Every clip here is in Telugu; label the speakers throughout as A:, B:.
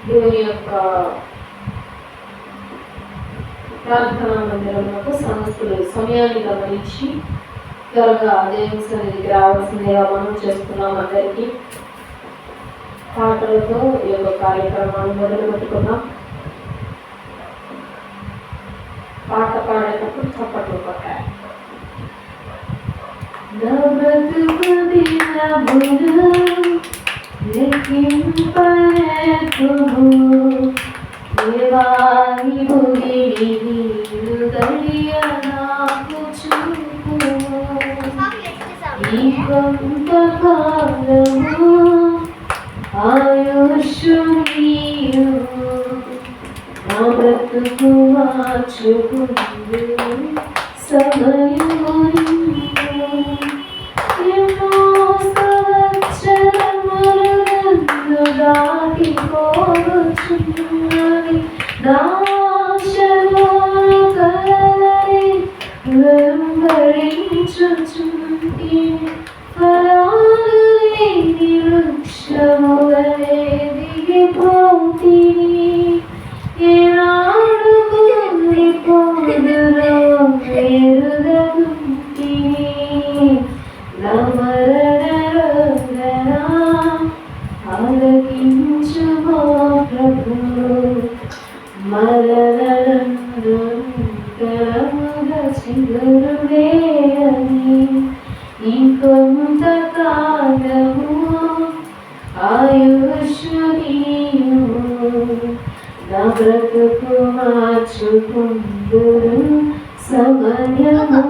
A: దేవుని యొక్క ప్రార్థనా మందిరంలో సమస్తులు సమయాన్ని గమనించి త్వరగా దేవుని సన్నిధికి రావాల్సిందిగా మనం చేస్తున్నాం. అందరికీ పాటలతో ఈ యొక్క కార్యక్రమాన్ని మొదలు పెట్టుకున్నాం. పాట పాడేటప్పుడు చప్పట్లు కొట్టాలి. దేవాని భువిని నీరు కలియనాకు చూపు ఈ కొంతకాలము ఆయుష్షు నీయు నా బ్రతుకు మార్చుకుందు సమయము ఎన్నో సంవత్సరములు దాటిపోవచ్చున్నవి నాశలో కలరి వెంబడించుచుంటి ఫలాలు లేని వృక్షములే దిగిపోతిని ఏనాడు కూలిపోదురో ఎరుగకుంటిని నా మరణ రోదన ఆలకించుమో ప్రభు మరణంతరముగా చిగురువేయని ఈ కొంతకాలము ఆయుష్షు నీయు నా బ్రతుకు మార్చుకుందురు సమయము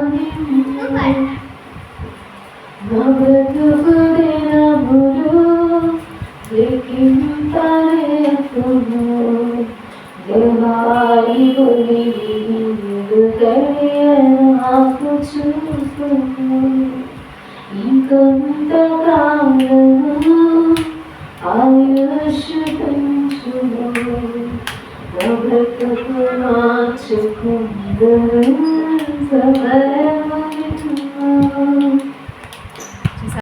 A: నా బ్రతుకు దినములు లెక్కింపలేకును దేవాయి భువిని నీరు కలియనాకు చూపును ఈ కొంతకాలము ఆయుష్షు పెంచును నా బ్రతుకు మార్చుకుందురు సమయము